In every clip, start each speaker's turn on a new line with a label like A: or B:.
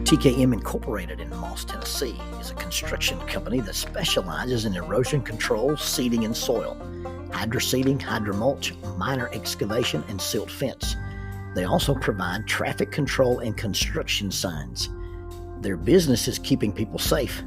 A: TKM Incorporated in Moss, Tennessee is a construction company that specializes in erosion control, seeding, and soil, hydroseeding, hydromulch, minor excavation, and silt fence. They also provide traffic control and construction signs. Their business is keeping people safe,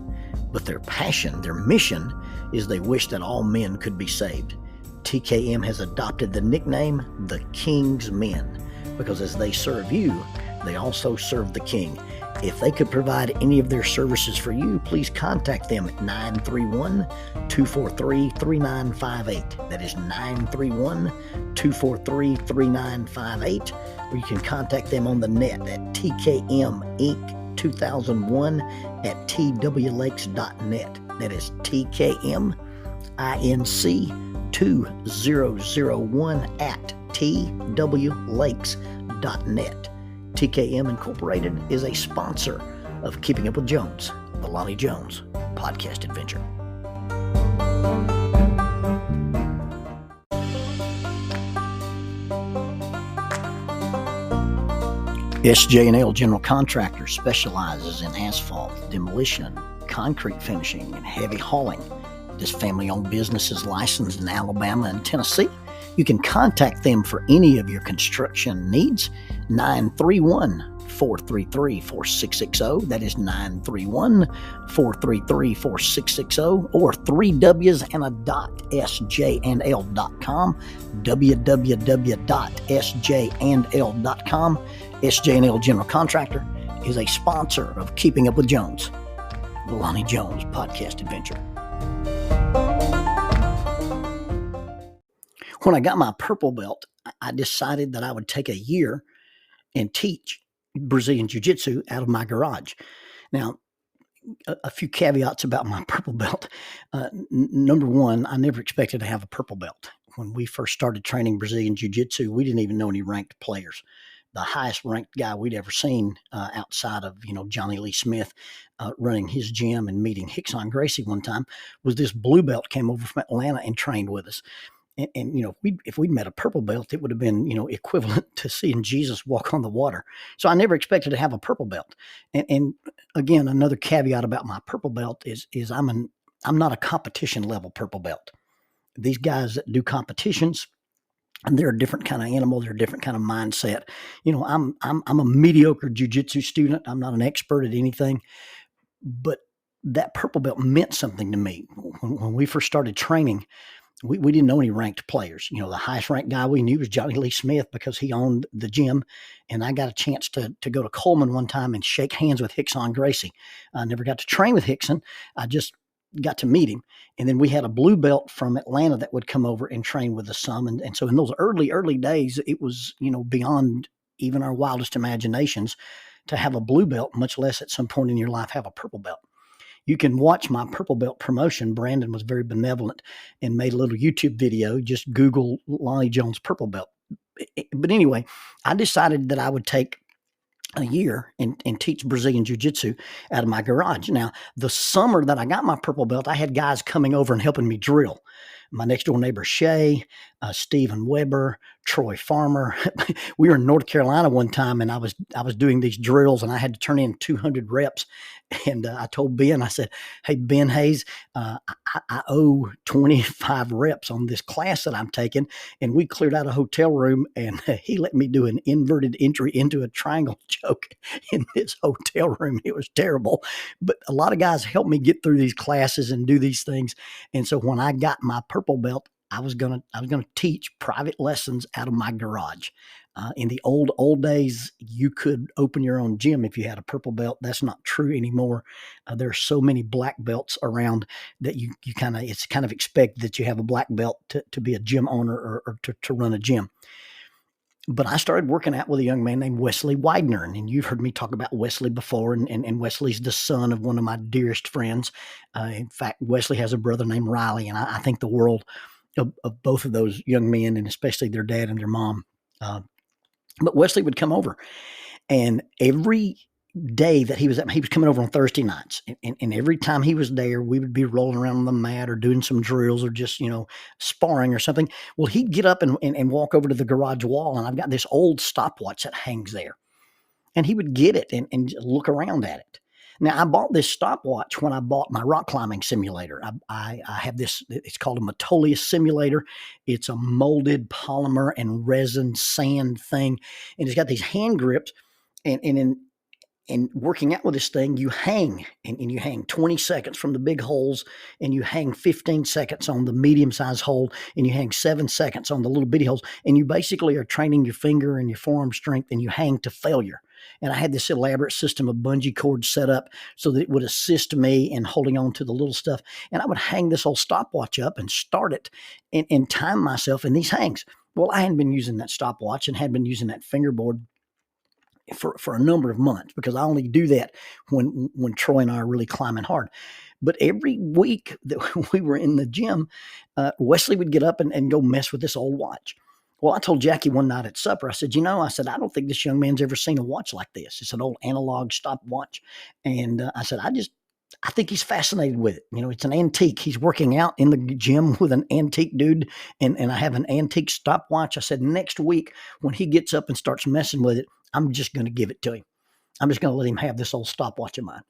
A: but their passion, their mission, is they wish that all men could be saved. TKM has adopted the nickname the King's Men because as they serve you, they also serve the King. If they could provide any of their services for you, please contact them at 931-243-3958. That is 931-243-3958. Or you can contact them on the net at tkminc2001@twlakes.net. That is tkminc2001@twlakes.net. TKM Incorporated is a sponsor of Keeping Up with Jones, the Lonnie Jones podcast adventure. SJ&L General Contractor specializes in asphalt, demolition, concrete finishing, and heavy hauling. This family-owned business is licensed in Alabama and Tennessee. You can contact them for any of your construction needs. 931-433-4660. That is 931-433-4660 or 3Ws and a dot, sjnl.com, www.sjnl.com. SJ&L General Contractor is a sponsor of Keeping Up with Jones, the Lonnie Jones podcast adventure. When I got my purple belt, I decided that I would take a year and teach Brazilian Jiu-Jitsu out of my garage. Now, a few caveats about my purple belt. Number one, I never expected to have a purple belt. When we first started training Brazilian Jiu-Jitsu, we didn't even know any ranked players. The highest ranked guy we'd ever seen outside of, Johnny Lee Smith running his gym and meeting Rickson Gracie one time was this blue belt came over from Atlanta and trained with us. And if we'd met a purple belt, it would have been, equivalent to seeing Jesus walk on the water. So I never expected to have a purple belt. And again, another caveat about my purple belt is I'm not a competition level purple belt. These guys that do competitions, and they're a different kind of animal. They're a different kind of mindset. I'm a mediocre jiu-jitsu student. I'm not an expert at anything, but that purple belt meant something to me. When we first started training, we didn't know any ranked players. The highest ranked guy we knew was Johnny Lee Smith because he owned the gym. And I got a chance to go to Coleman one time and shake hands with Rickson Gracie. I never got to train with Rickson. I just got to meet him. And then we had a blue belt from Atlanta that would come over and train with us some. And so in those early days, it was, beyond even our wildest imaginations to have a blue belt, much less at some point in your life have a purple belt. You can watch my purple belt promotion. Brandon was very benevolent and made a little YouTube video. Just Google Lonnie Jones purple belt. But anyway, I decided that I would take a year and teach Brazilian Jiu-Jitsu out of my garage. Now, the summer that I got my purple belt, I had guys coming over and helping me drill. My next door neighbor, Shay, Stephen Weber, Troy Farmer. We were in North Carolina one time and I was doing these drills and I had to turn in 200 reps. And I told Ben, I said, hey, Ben Hayes, I owe 25 reps on this class that I'm taking. And we cleared out a hotel room and he let me do an inverted entry into a triangle choke in this hotel room. It was terrible. But a lot of guys helped me get through these classes and do these things. And so when I got my purple belt, I was gonna teach private lessons out of my garage. In the old days, you could open your own gym if you had a purple belt. That's not true anymore. There are so many black belts around that it's kind of expected that you have a black belt to be a gym owner or to run a gym. But I started working out with a young man named Wesley Widener. And you've heard me talk about Wesley before. And Wesley's the son of one of my dearest friends. In fact, Wesley has a brother named Riley. And I think the world of both of those young men, and especially their dad and their mom. But Wesley would come over. And every day that he was coming over on Thursday nights. And every time he was there, we would be rolling around on the mat or doing some drills or just, sparring or something. Well, he'd get up and walk over to the garage wall. And I've got this old stopwatch that hangs there. And he would get it and look around at it. Now, I bought this stopwatch when I bought my rock climbing simulator. I have this, it's called a Metolius simulator. It's a molded polymer and resin sand thing. And it's got these hand grips. And working out with this thing, you hang and you hang 20 seconds from the big holes, and you hang 15 seconds on the medium sized hole, and you hang 7 seconds on the little bitty holes. And you basically are training your finger and your forearm strength, and you hang to failure. And I had this elaborate system of bungee cords set up so that it would assist me in holding on to the little stuff. And I would hang this old stopwatch up and start it and time myself in these hangs. Well, I hadn't been using that stopwatch and had been using that fingerboard for a number of months, because I only do that when Troy and I are really climbing hard. But every week that we were in the gym, Wesley would get up and go mess with this old watch. Well, I told Jackie one night at supper, I said, I don't think this young man's ever seen a watch like this. It's an old analog stopwatch. And I said, I think he's fascinated with it. It's an antique. He's working out in the gym with an antique dude, and I have an antique stopwatch. I said, next week when he gets up and starts messing with it, I'm just going to give it to him. I'm just going to let him have this old stopwatch of mine.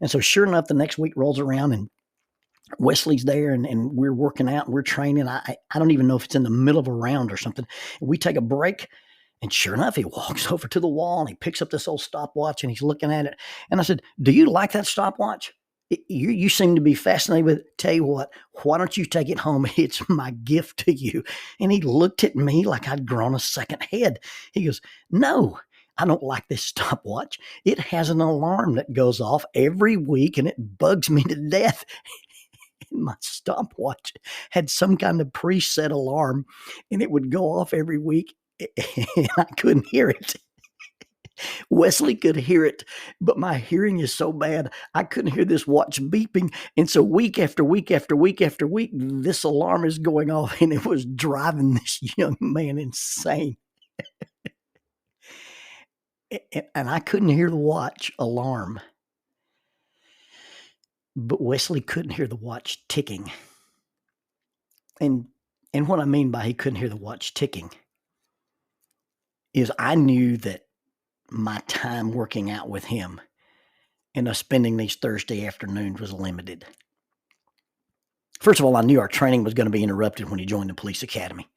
A: And so sure enough, the next week rolls around, and Wesley's there, and we're working out and we're training. I don't even know if it's in the middle of a round or something. We take a break, and sure enough, he walks over to the wall and he picks up this old stopwatch and he's looking at it. And I said, do you like that stopwatch? You seem to be fascinated with it. Tell you what, why don't you take it home? It's my gift to you. And he looked at me like I'd grown a second head. He goes, no, I don't like this stopwatch. It has an alarm that goes off every week and it bugs me to death. And my stopwatch had some kind of preset alarm, and it would go off every week, and I couldn't hear it. Wesley could hear it, but my hearing is so bad, I couldn't hear this watch beeping. And so week after week after week after week, this alarm is going off, and it was driving this young man insane. And I couldn't hear the watch alarm, but Wesley couldn't hear the watch ticking. And what I mean by he couldn't hear the watch ticking is I knew that my time working out with him and us spending these Thursday afternoons was limited. First of all, I knew our training was going to be interrupted when he joined the police academy,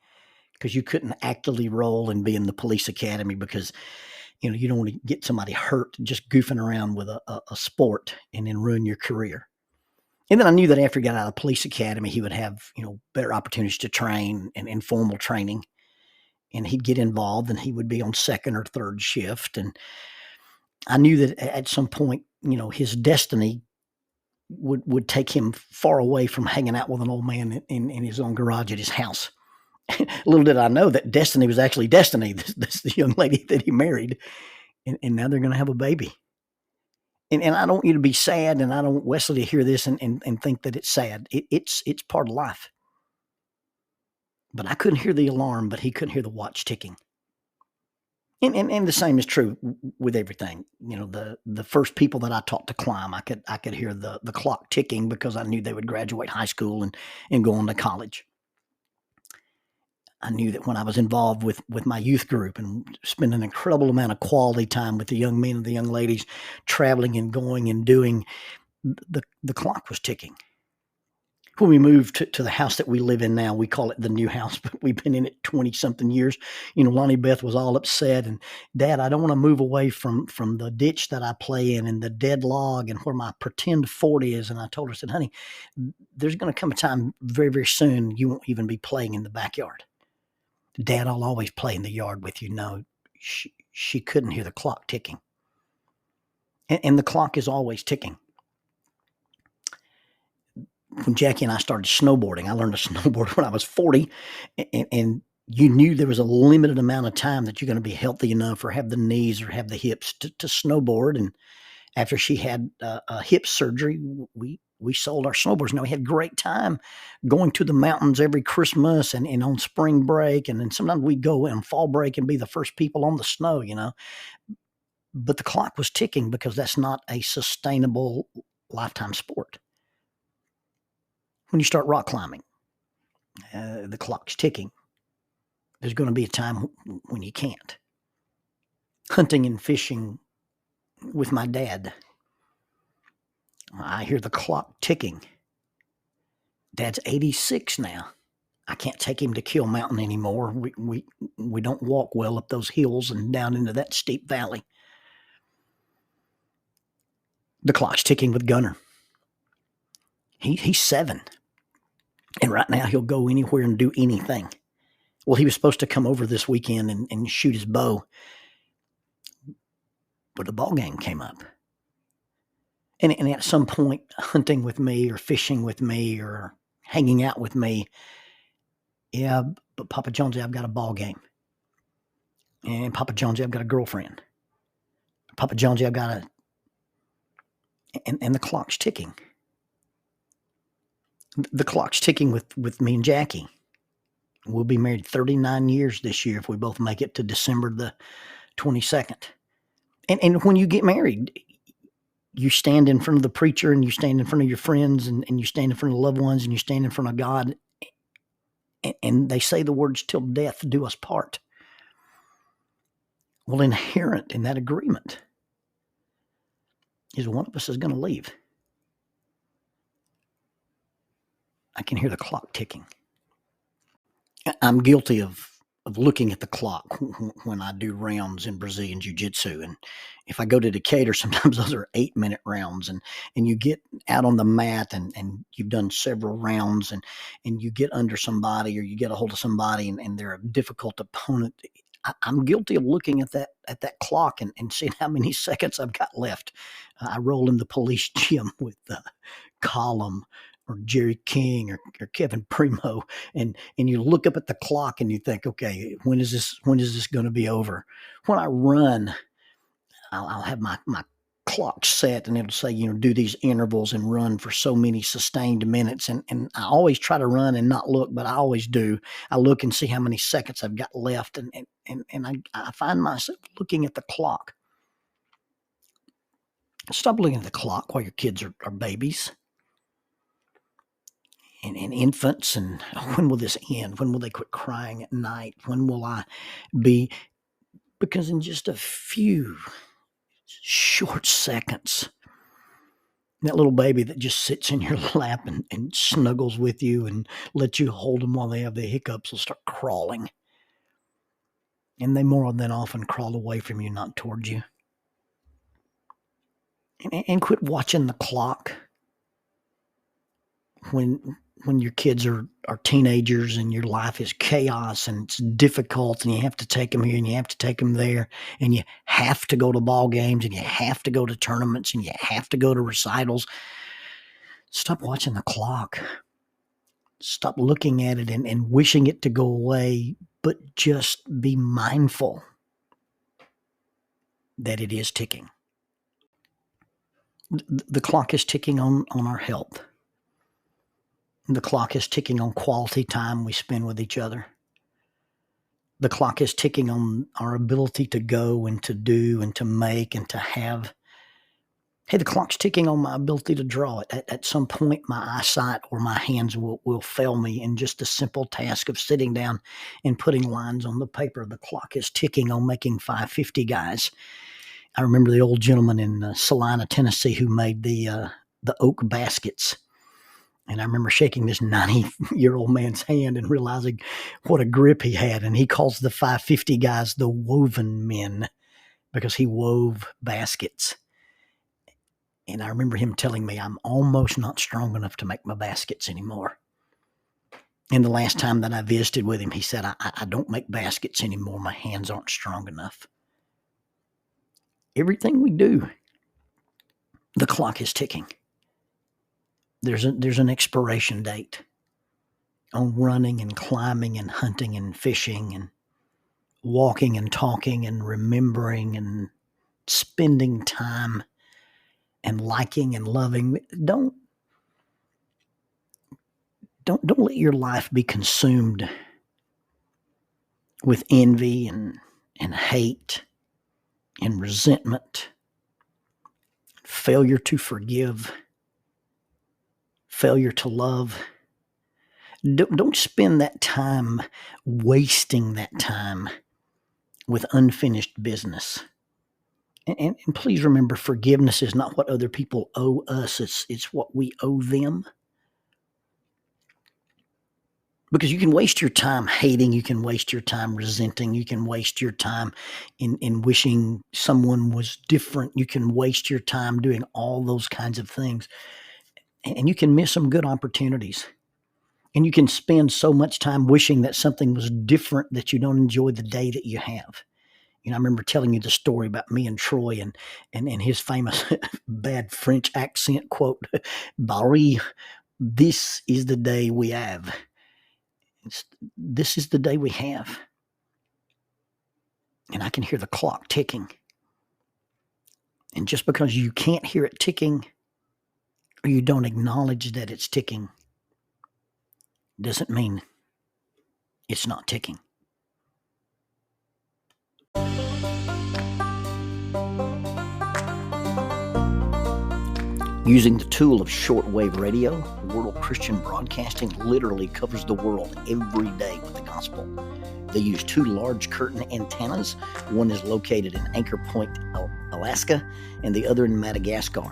A: because you couldn't actively roll and be in the police academy because, you don't want to get somebody hurt just goofing around with a sport and then ruin your career. And then I knew that after he got out of the police academy, he would have, better opportunities to train and informal training. And he'd get involved and he would be on second or third shift. And I knew that at some point, his destiny would take him far away from hanging out with an old man in his own garage at his house. Little did I know that Destiny was actually Destiny, this the young lady that he married. And now they're going to have a baby. And I don't want you to be sad, and I don't want Wesley to hear this and think that it's sad. It's part of life. But I couldn't hear the alarm, but he couldn't hear the watch ticking. And the same is true with everything. The first people that I taught to climb, I could hear the clock ticking because I knew they would graduate high school and go on to college. I knew that when I was involved with my youth group and spent an incredible amount of quality time with the young men and the young ladies, traveling and going and doing, the clock was ticking. When we moved to the house that we live in now, we call it the new house, but we've been in it 20-something years. Lonnie Beth was all upset, and Dad, I don't want to move away from the ditch that I play in and the dead log and where my pretend fort is. And I told her, I said, honey, there's going to come a time very, very soon you won't even be playing in the backyard. Dad, I'll always play in the yard with you. No, she couldn't hear the clock ticking. And the clock is always ticking. When Jackie and I started snowboarding, I learned to snowboard when I was 40, and you knew there was a limited amount of time that you're going to be healthy enough or have the knees or have the hips to snowboard. And after she had a hip surgery, we sold our snowboards. Now, we had a great time going to the mountains every Christmas and on spring break. And then sometimes we'd go on fall break and be the first people on the snow, But the clock was ticking because that's not a sustainable lifetime sport. When you start rock climbing, the clock's ticking. There's going to be a time when you can't. Hunting and fishing, with my dad. I hear the clock ticking. Dad's 86 now. I can't take him to Kill Mountain anymore. We don't walk well up those hills and down into that steep valley. The clock's ticking with Gunner. He's 7. And right now he'll go anywhere and do anything. Well, he was supposed to come over this weekend and shoot his bow. But the ball game came up. And at some point, hunting with me or fishing with me or hanging out with me, yeah, but Papa Jonesy, I've got a ball game. And Papa Jonesy, I've got a girlfriend. Papa Jonesy, I've got and the clock's ticking. The clock's ticking with me and Jackie. We'll be married 39 years this year if we both make it to December the 22nd. And when you get married, you stand in front of the preacher and you stand in front of your friends and you stand in front of loved ones and you stand in front of God. And they say the words, till death do us part. Well, inherent in that agreement is one of us is going to leave. I can hear the clock ticking. I'm guilty of looking at the clock when I do rounds in Brazilian Jiu-Jitsu. And if I go to Decatur, sometimes those are 8-minute rounds. And you get out on the mat and you've done several rounds and you get under somebody or you get a hold of somebody and they're a difficult opponent. I'm guilty of looking at that clock and seeing how many seconds I've got left. I roll in the police gym with Column or Jerry King or Kevin Primo, and you look up at the clock and you think, okay, when is this going to be over? When I run, I'll have my clock set and it'll say, do these intervals and run for so many sustained minutes. And I always try to run and not look, but I always do. I look and see how many seconds I've got left. And I find myself looking at the clock. Stop looking at the clock while your kids are babies and infants. And when will this end? When will they quit crying at night? When will I be? Because in just a few short seconds, that little baby that just sits in your lap and snuggles with you and lets you hold them while they have the hiccups will start crawling. And they more than often crawl away from you, not towards you. And quit watching the clock when your kids are teenagers and your life is chaos and it's difficult and you have to take them here and you have to take them there and you have to go to ball games and you have to go to tournaments and you have to go to recitals. Stop watching the clock. Stop looking at it and wishing it to go away, but just be mindful that it is ticking. The clock is ticking on our health. The clock is ticking on quality time we spend with each other. The clock is ticking on our ability to go and to do and to make and to have. Hey, the clock's ticking on my ability to draw. At some point, my eyesight or my hands will fail me in just the simple task of sitting down and putting lines on the paper. The clock is ticking on making 550 guys. I remember the old gentleman in Salina, Tennessee, who made the oak baskets. And I remember shaking this 90-year-old man's hand and realizing what a grip he had. And he calls the 550 guys the woven men because he wove baskets. And I remember him telling me, I'm almost not strong enough to make my baskets anymore. And the last time that I visited with him, he said, I don't make baskets anymore. My hands aren't strong enough. Everything we do, the clock is ticking. There's an expiration date on running and climbing and hunting and fishing and walking and talking and remembering and spending time and liking and loving. Don't let your life be consumed with envy and hate and resentment, failure to forgive, failure to love. Don't spend that time wasting that time with unfinished business. And please remember, forgiveness is not what other people owe us. It's what we owe them. Because you can waste your time hating, you can waste your time resenting, you can waste your time in wishing someone was different. You can waste your time doing all those kinds of things. And you can miss some good opportunities. And you can spend so much time wishing that something was different that you don't enjoy the day that you have. I remember telling you the story about me and Troy and his famous bad French accent quote, Barry, this is the day we have. This is the day we have. And I can hear the clock ticking. And just because you can't hear it ticking or you don't acknowledge that it's ticking doesn't mean it's not ticking. Using the tool of shortwave radio, World Christian Broadcasting literally covers the world every day with the gospel. They use 2 large curtain antennas. One is located in Anchor Point, Alaska, and the other in Madagascar.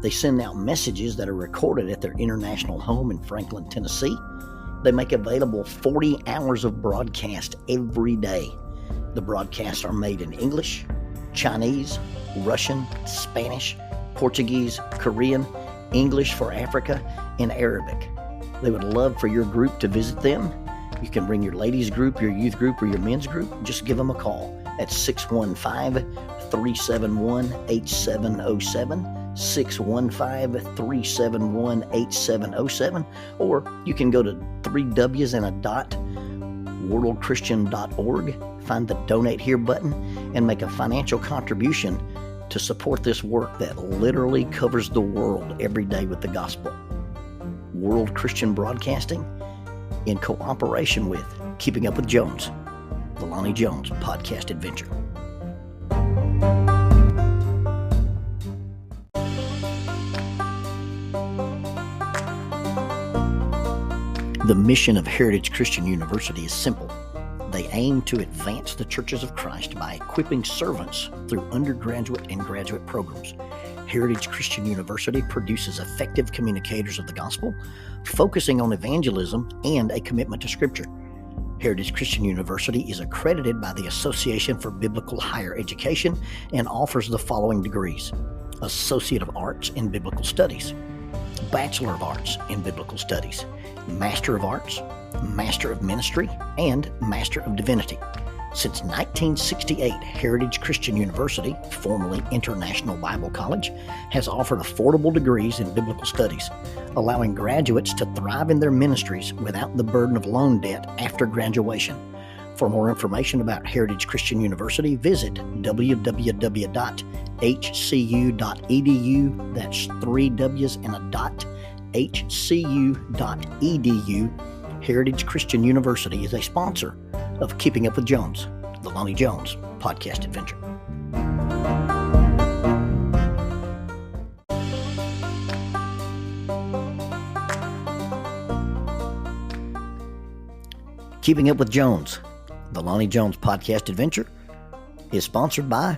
A: They send out messages that are recorded at their international home in Franklin, Tennessee. They make available 40 hours of broadcast every day. The broadcasts are made in English, Chinese, Russian, Spanish, Portuguese, Korean, English for Africa, and Arabic. They would love for your group to visit them. You can bring your ladies group, your youth group, or your men's group. Just give them a call at 615-371-8707, 615-371-8707, or you can go to worldchristian.org, find the Donate Here button, and make a financial contribution to support this work that literally covers the world every day with the gospel. World Christian Broadcasting, in cooperation with Keeping Up with Jones, the Lonnie Jones podcast adventure. The mission of Heritage Christian University is simple. They aim to advance the churches of Christ by equipping servants through undergraduate and graduate programs. Heritage Christian University produces effective communicators of the gospel, focusing on evangelism and a commitment to Scripture. Heritage Christian University is accredited by the Association for Biblical Higher Education and offers the following degrees: Associate of Arts in Biblical Studies, Bachelor of Arts in Biblical Studies, Master of Arts, Master of Ministry, and Master of Divinity. Since 1968, Heritage Christian University, formerly International Bible College, has offered affordable degrees in biblical studies, allowing graduates to thrive in their ministries without the burden of loan debt after graduation. For more information about Heritage Christian University, visit www.hcu.edu. That's 3 W's and a dot. hcu.edu. Heritage Christian University is a sponsor of Keeping Up with Jones, the Lonnie Jones podcast adventure. Keeping Up with Jones, the Lonnie Jones podcast adventure, is sponsored by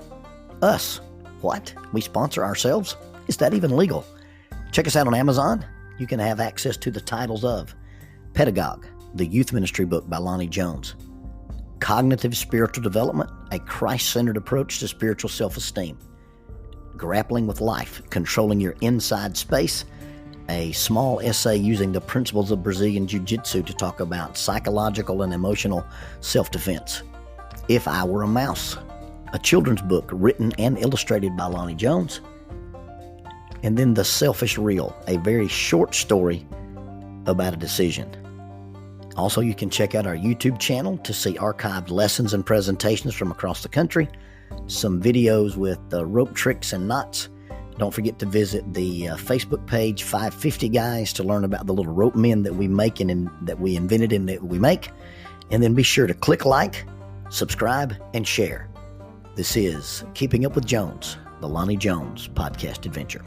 A: us. What? We sponsor ourselves? Is that even legal? Check us out on Amazon. You can have access to the titles of Pedagogue, the youth ministry book by Lonnie Jones; Cognitive Spiritual Development, a Christ-centered approach to spiritual self-esteem; Grappling with Life, Controlling Your Inside Space, a small essay using the principles of Brazilian Jiu-Jitsu to talk about psychological and emotional self-defense; If I Were a Mouse, a children's book written and illustrated by Lonnie Jones; and then The Selfish Reel, a very short story about a decision. Also, you can check out our YouTube channel to see archived lessons and presentations from across the country, some videos with rope tricks and knots. Don't forget to visit the Facebook page 550 Guys to learn about the little rope men that we make and that we invented and that we make. And then be sure to click like, subscribe, and share. This is Keeping Up with Jones, the Lonnie Jones podcast adventure.